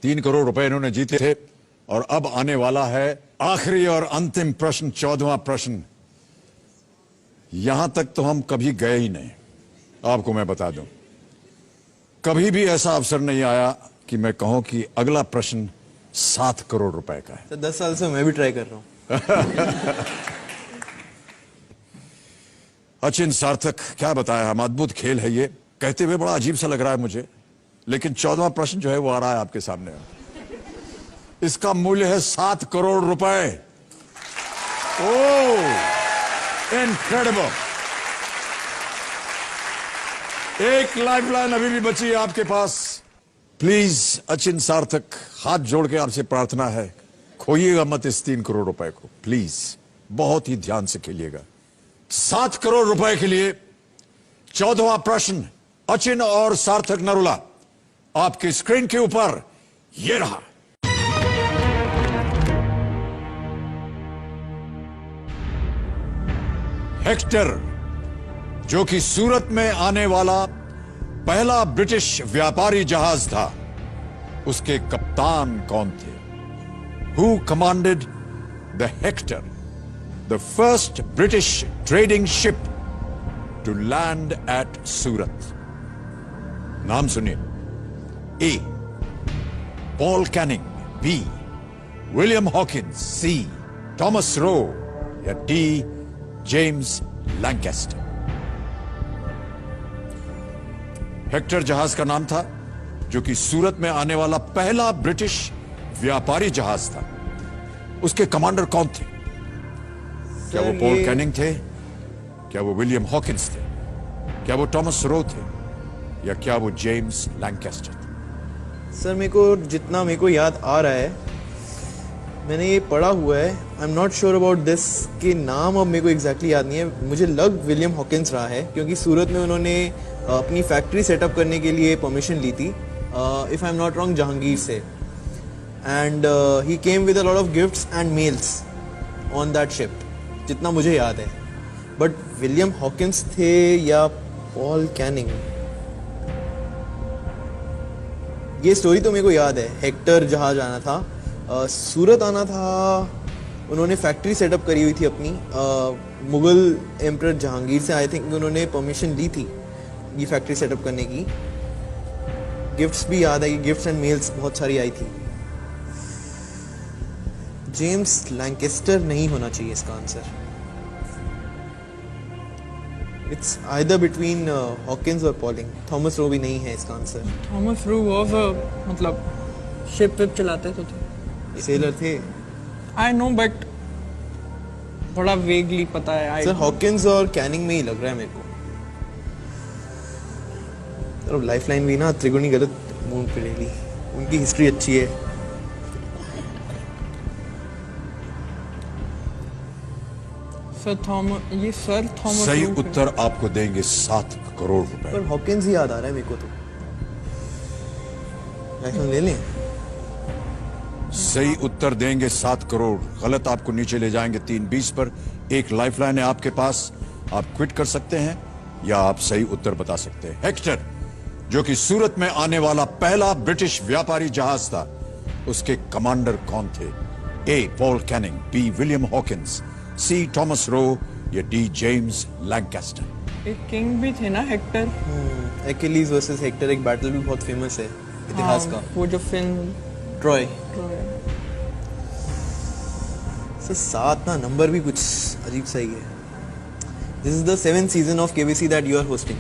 3 करोड़ रुपए इन्होंने जीते थे। और अब आने वाला है आखिरी और अंतिम प्रश्न, 14वां प्रश्न। यहां तक तो हम कभी गए ही नहीं, आपको मैं बता दूं। कभी भी ऐसा अवसर नहीं आया कि मैं कहूं कि अगला प्रश्न 7 करोड़ रुपए का है। तो 10 साल से मैं भी ट्राई कर रहा हूं। अचिन, सार्थक, क्या बताया हम, अद्भुत खेल है ये। कहते हुए बड़ा अजीब सा लग रहा है मुझे, लेकिन 14वां प्रश्न जो है वो आ रहा है आपके सामने। इसका मूल्य है 7 करोड़ रुपए। ओह, इनक्रेडिबल। एक लाइफलाइन अभी भी बची है आपके पास। प्लीज अचिन, सार्थक, हाथ जोड़ के आपसे प्रार्थना है, खोइएगा मत इस 3 करोड़ रुपए को, प्लीज। बहुत ही ध्यान से खेलिएगा। 7 करोड़ रुपए के लिए 14वां प्रश्न, अचिन और सार्थक नरूला, आपकी स्क्रीन के ऊपर ये रहा। हेक्टर, जो कि सूरत में आने वाला पहला ब्रिटिश व्यापारी जहाज था, उसके कप्तान कौन थे? Who commanded the Hector, the first British trading ship to land at Surat? नाम सुनिए। A. Paul Canning, B. William Hawkins, C. Thomas Roe, या D. James Lancaster। हेक्टर जहाज का नाम था, जो कि सूरत में आने वाला पहला ब्रिटिश व्यापारी जहाज था। उसके कमांडर कौन थे? क्या वो पॉल कैनिंग थे? क्या वो विलियम हॉकिंस थे? क्या वो टॉमस रो थे? या क्या वो जेम्स लैंकेस्टर थे? सर, जितना मेरे को याद आ रहा है, मैंने ये पढ़ा हुआ है। आई am not sure about this के नाम अब मेरे को एग्जैक्टली याद नहीं है। मुझे लग विलियम हॉकिंस रहा है, क्योंकि सूरत में उन्होंने अपनी फैक्ट्री सेटअप करने के लिए परमिशन ली थी, if I am not wrong, Jahangir से। And he came with a lot of gifts and mails on that ship, जितना मुझे याद है। बट विलियम हॉकिंस थे या पॉल कैनिंग, ये स्टोरी तो मेरे को याद है। हेक्टर जहाज आना था, सूरत आना था, उन्होंने फैक्ट्री सेटअप करी हुई थी अपनी, मुगल एम्परर जहांगीर से आई थिंक उन्होंने परमिशन ली थी ये फैक्ट्री सेटअप करने की। गिफ्ट्स भी याद है कि गिफ्ट्स एंड मेल्स बहुत सारी आई थी। जेम्स लैंकेस्टर नहीं होना चाहिए इसका answer. It's either between Hawkins और पॉलिंग। थॉमस रो भी नहीं है इसका आंसर। थॉमस रो वाज मतलब शिप विप चलाते तो थे, सेलर थे। आई नो, बट थोड़ा वेगली पता है। सर, हॉकिंस और कैनिंग में ही लग रहा है मेरे को। तो लाइफलाइन भी ना त्रिगुणी गलत मूड पे ले ली। उनकी हिस्ट्री अच्छी है। सर थॉमस सही उत्तर आपको देंगे 7 करोड़ रुपए। पर हॉकिंस ही याद आ रहा है मेरे को। तो लाइफलाइन ले लें? सही उत्तर देंगे 7 करोड़, गलत आपको नीचे ले जाएंगे 320 पर। एक लाइफलाइन है आपके पास, आप क्विट कर सकते हैं या आप सही उत्तर बता सकते हैं। हेक्टर, जो कि सूरत में आने वाला पहला ब्रिटिश व्यापारी जहाज था, उसके कमांडर कौन थे? A. Paul Canning, B. William Hawkins, C. Thomas Roe, या डी. James Lancaster. एक किंग भी थे ना हेक्टर। एक्किलीज वर्सेस हेक्टर एक बैटल भी बहुत फेमस है इतिहास का। वो जो फिल्म ट्रॉय। सर, 7 ना नंबर भी कुछ अजीब सा ही है। This is the 7th season of KBC that you are hosting.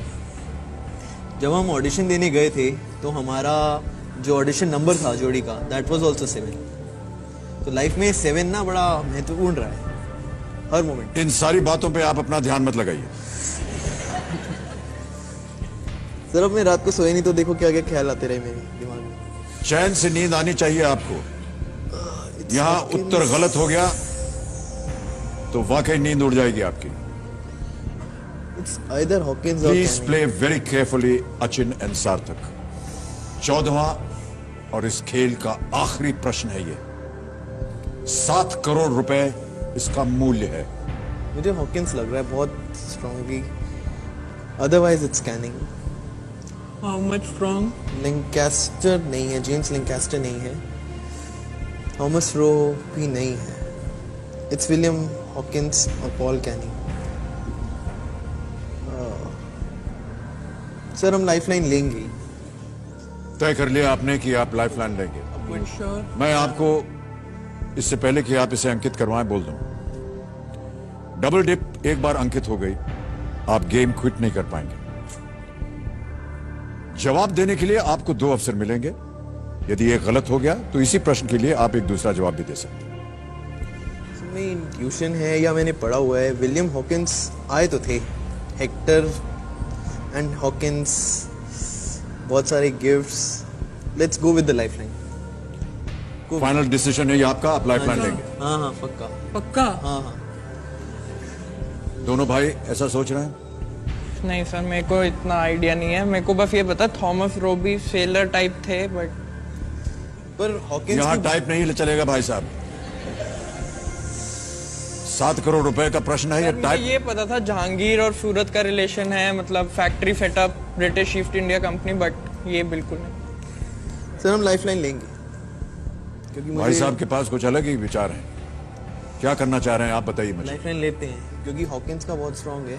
जब हम ऑडिशन देने गए थे तो हमारा जो ऑडिशन नंबर था जोड़ी का, दैट वाज आल्सो 7। तो लाइफ में 7 ना बड़ा महत्वपूर्ण रहा है हर मोमेंट। इन सारी बातों पे आप अपना ध्यान मत लगाइए। सर, अब मैं रात को सोए नहीं तो देखो क्या क्या ख्याल आते रहे मेरे दिमाग में। चैन से नींद आनी चाहिए आपको। यहां उत्तर गलत हो गया तो वाकई नींद उड़ जाएगी आपकी। It's either Hawkins or please Canning. Play very carefully Achin and सार्थक। 14वां और इस खेल का आखिरी प्रश्न है ये। 7 करोड़ रुपए इसका मूल्य है। मुझे हॉकिंस लग रहा है बहुत strongly, otherwise it's Canning. How much from Lancaster नहीं है, जेम्स लिंकास्टर नहीं है, थॉमस रो भी नहीं है, इट्स विलियम हॉकिंस और पॉल कैनी। सर हम लाइफलाइन लेंगे। तय कर लिया आपने कि आप लाइफलाइन लेंगे। श्योर? मैं आपको इससे पहले कि आप इसे अंकित करवाएं बोल दूं, डबल डिप एक बार अंकित हो गई, आप गेम क्विट नहीं कर पाएंगे। जवाब देने के लिए आपको 2 अवसर मिलेंगे। यदि एक गलत हो गया तो इसी प्रश्न के लिए आप एक दूसरा जवाब भी दे सकते हैं। में इंट्यूशन है या मैंने पढ़ा हुआ है, विलियम हॉकिंस आए तो थे, हेक्टर एंड हॉकिंस, बहुत सारे gifts. Let's go with the lifeline. Final decision है ये आपका, आप लाइफलाइन लेंगे? हाँ हाँ पक्का। पक्का? हाँ हाँ दोनों भाई ऐसा सोच रहे हैं? नहीं सर, मेरे को इतना आइडिया नहीं है। मेरे को बस ये पता थॉमस रोबी सेलर टाइप थे, बट पर हॉकिंस यहां की टाइप नहीं चलेगा भाई साहब। 7 करोड़ रुपए का प्रश्न है, ये मुझे टाइप। ये पता था जहांगीर और सूरत का रिलेशन है, मतलब factory setup British east India company, but ये बिल्कुल नहीं। सर हम लाइफलाइन लेंगे क्योंकि भाई मुझे साहब के पास कुछ अलग ही विचार हैं। क्या करना चाह रहे हैं आप बताइए मुझे। लाइफलाइन लेते हैं क्योंकि हॉकिंस का बहुत स्ट्रांग है।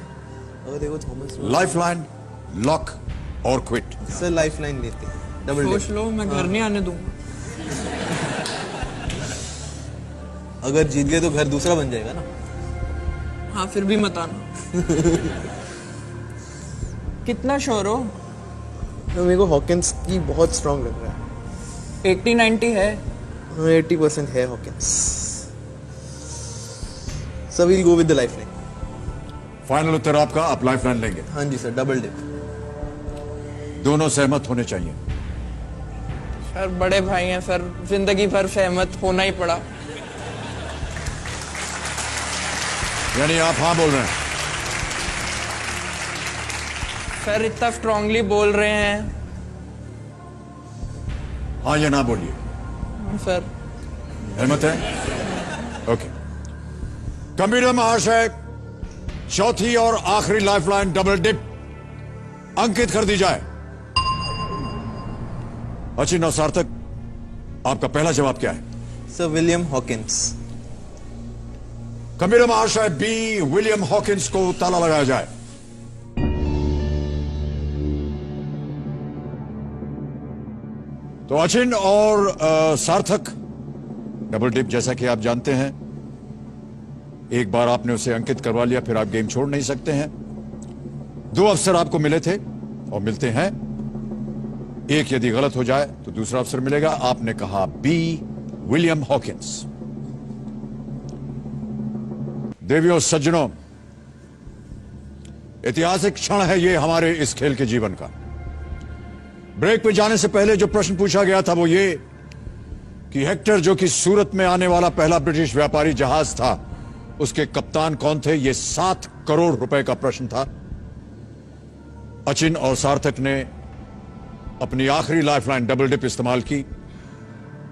अगर देखो थॉमस लाइफलाइन, लॉक और क्विट? सर लाइफलाइन लेते हैं, डबल सोच लो, मैं घर नहीं आने दूंगा। अगर जीत गए तो घर दूसरा बन जाएगा ना। हाँ फिर भी मत आना। कितना श्योर हो? तो मेरे को हॉकिंस की बहुत स्ट्रांग लग रहा है। 80-90 है? 80% है Hawkins. So we'll go with the lifeline. Final उत्तर आपका, आप लाइफलाइन लेंगे? हाँ जी सर, डबल डिप। दोनों सहमत होने चाहिए। सर बड़े भाई हैं सर, जिंदगी भर सहमत होना ही पड़ा। यानी आप हाँ बोल रहे हैं? सर इतना स्ट्रांगली बोल रहे हैं। हाँ या ना बोलिए। सर सहमत है? ओके। कंप्यूटर महाशय, चौथी और आखिरी लाइफलाइन डबल डिप अंकित कर दी जाए। अचिन और सार्थक, आपका पहला जवाब क्या है? Sir William Hawkins. कंप्यूटर महाशय, बी विलियम हॉकिंस को ताला लगाया जाए। तो अचिन और सार्थक, डबल डिप जैसा कि आप जानते हैं, एक बार आपने उसे अंकित करवा लिया फिर आप गेम छोड़ नहीं सकते हैं। 2 अवसर आपको मिले थे और मिलते हैं। एक यदि गलत हो जाए तो दूसरा अवसर मिलेगा। आपने कहा बी विलियम हॉकिंस। देवियों सज्जनों, ऐतिहासिक क्षण है ये हमारे इस खेल के जीवन का। ब्रेक पे जाने से पहले जो प्रश्न पूछा गया था वो ये कि हेक्टर, जो कि सूरत में आने वाला पहला ब्रिटिश व्यापारी जहाज था, उसके कप्तान कौन थे? ये 7 करोड़ रुपए का प्रश्न था। अचिन और सार्थक ने अपनी आखिरी लाइफलाइन डबल डिप इस्तेमाल की।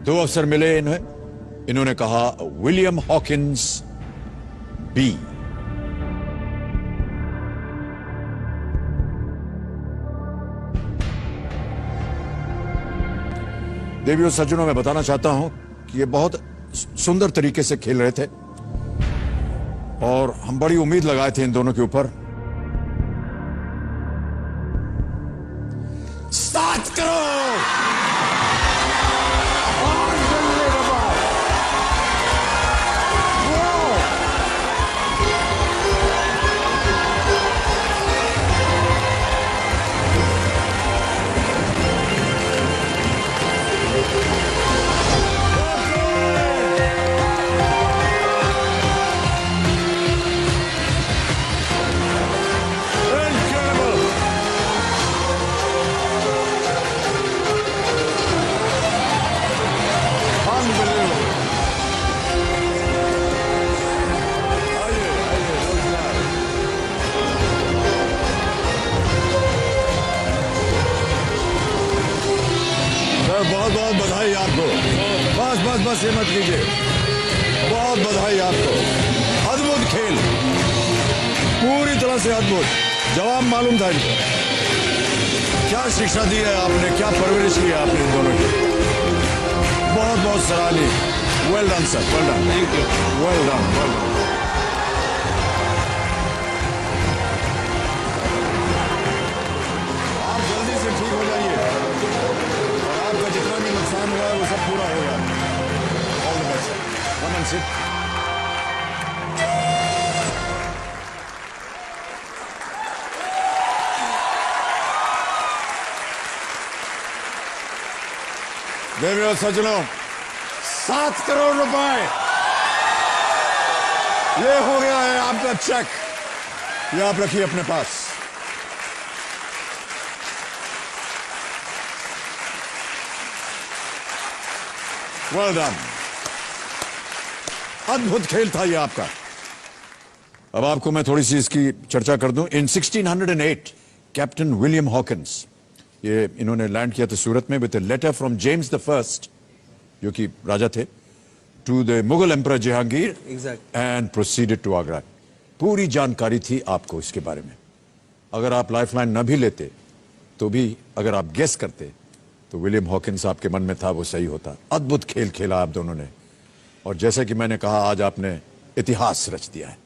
2 अवसर मिले इन्हें। इन्होंने कहा विलियम हॉकिंस, बी। देवियों सज्जनों, मैं बताना चाहता हूं कि ये बहुत सुंदर तरीके से खेल रहे थे और हम बड़ी उम्मीद लगाए थे इन दोनों के ऊपर। 7 करोड़! बहुत बहुत बधाई आपको। बस ये मत कीजिए। बहुत बधाई आपको। अद्भुत खेल, पूरी तरह से अद्भुत। जवाब मालूम था इनको। क्या शिक्षा दी है आपने, क्या परवरिश की है आपने इन दोनों की, बहुत बहुत सराहनीय। Well done sir, well done, thank you. Well done, well done. आप जल्दी से ठीक हो जाइए और आपका जितना भी नुकसान हुआ है वो सब पूरा होगा। All the best. Come and sit. देवियों सज्जनों, 7 करोड़ रुपए ये हो गया है आपका चेक। ये आप रखिए अपने पास। Well done. अद्भुत खेल था ये आपका। अब आपको मैं थोड़ी सी इसकी चर्चा कर दूं। इन 1608 कैप्टन विलियम हॉकिंस, ये इन्होंने लैंड किया था सूरत में with a letter from James the first, जो कि राजा थे, to the Mughal emperor Jahangir exact. And proceeded to Agra. पूरी जानकारी थी आपको इसके बारे में। अगर आप लाइफलाइन न भी लेते तो भी अगर आप गेस करते तो विलियम हॉकिंस आपके मन में था, वो सही होता। अद्भुत खेल खेला आप दोनों ने, और जैसे कि मैंने कहा, आज आपने इतिहास रच दिया है।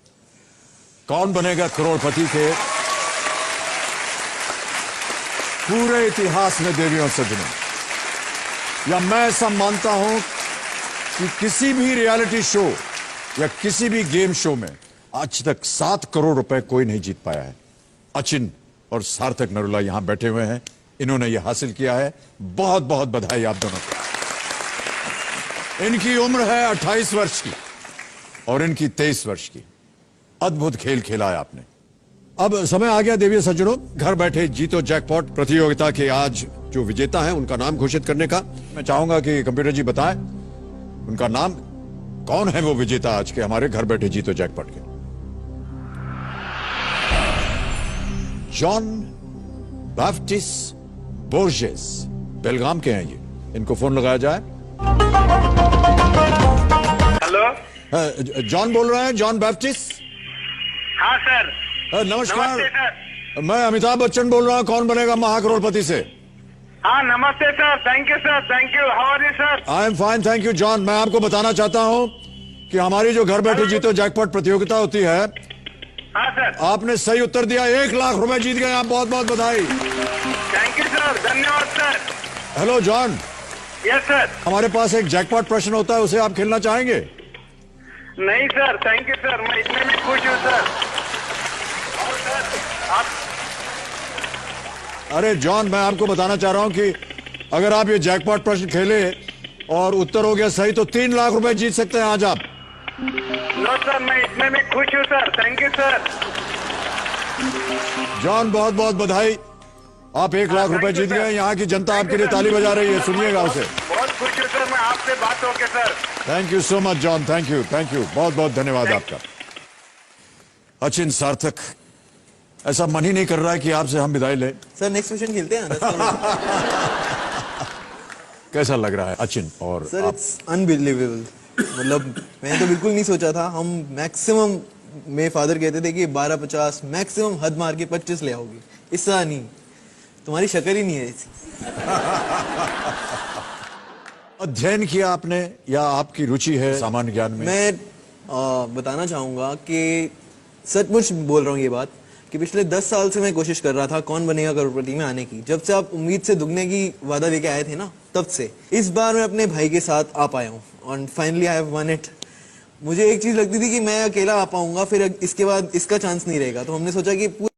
कौन बनेगा करोड़पति के पूरे इतिहास में देवियों सज्जनों, या मैं ऐसा मानता हूं कि किसी भी रियलिटी शो या किसी भी गेम शो में आज तक 7 करोड़ रुपए कोई नहीं जीत पाया है। अचिन और सार्थक नरूला यहां बैठे हुए हैं, इन्होंने यह हासिल किया है। बहुत बहुत बधाई आप दोनों को। इनकी उम्र है 28 वर्ष की और इनकी 23 वर्ष की। अद्भुत खेल खेला है आपने। अब समय आ गया देवियों सज्जनों, घर बैठे जीतो जैकपॉट प्रतियोगिता के आज जो विजेता हैं उनका नाम घोषित करने का। मैं चाहूंगा कि कंप्यूटर जी बताएं उनका नाम। कौन है वो विजेता आज के हमारे घर बैठे जीतो जैकपॉट के? जॉन बैप्टिस्ट बोर्जेस, बेलगाम के हैं ये। इनको फोन लगाया जाए। हेलो, जॉन बोल रहे हैं, जॉन बैप्टिस्ट। हाँ सर। नमस्कार, नमस्ते सर। मैं अमिताभ बच्चन बोल रहा हूँ, कौन बनेगा महाकरोड़पति से। हाँ नमस्ते sir, thank you sir, thank you. How are you sir? I am fine, thank you John. मैं आपको बताना चाहता हूँ कि हमारी जो घर बैठे जीतो जैकपॉट प्रतियोगिता होती है, हाँ सर। आपने सही उत्तर दिया, 1 लाख रुपए जीत गए आप। बहुत बहुत बधाई। थैंक यू सर, धन्यवाद sir. Hello John, yes sir. हमारे पास एक जैकपॉट प्रश्न होता है, उसे आप खेलना चाहेंगे? नहीं सर, थैंक यू सर, मैं इतने में खुश हूँ सर। और सर आप, अरे जॉन, मैं आपको बताना चाह रहा हूं कि अगर आप ये जैकपॉट प्रश्न खेले और उत्तर हो गया सही तो 3 लाख रुपए जीत सकते हैं आज आप। नो सर, मैं इतने में खुश हूँ sir, thank you sir. John बहुत बहुत बधाई, आप 1 लाख रुपए जीत गए। यहाँ की जनता आपके लिए ताली बजा रही है, सुनिएगा उसे। बहुत खुश हूँ सर, मैं आपसे बात होके sir. Thank you so much John, thank you, thank you, बहुत बहुत धन्यवाद आपका। अचिन, सार्थक, ऐसा मन ही नहीं कर रहा है कि आपसे हम विदाई लें। सर नेक्स्ट क्वेश्चन खेलते हैं। कैसा लग रहा है अचिन और सर आप? It's unbelievable. मतलब मैंने तो बिल्कुल नहीं सोचा था। हम मैक्सिमम, मेरे फादर कहते थे कि 12-50, मैक्सिमम हद मार के 25 ले आओगे, इससे नहीं। तुम्हारी शक्ल ही नहीं है ऐसी। अध्ययन किया आपने या आपकी रुचि है सामान्य ज्ञान में? मैं बताना चाहूंगा कि सचमुच बोल रहा हूँ ये बात कि पिछले 10 साल से मैं कोशिश कर रहा था कौन बनेगा करोड़पति में आने की। जब से आप उम्मीद से दुगने की वादा लेके आए थे ना, तब से इस बार मैं अपने भाई के साथ आ पाया हूँ और finally I have one it. मुझे एक चीज लगती थी कि मैं अकेला आ पाऊंगा, फिर इसके बाद इसका चांस नहीं रहेगा, तो हमने सोचा कि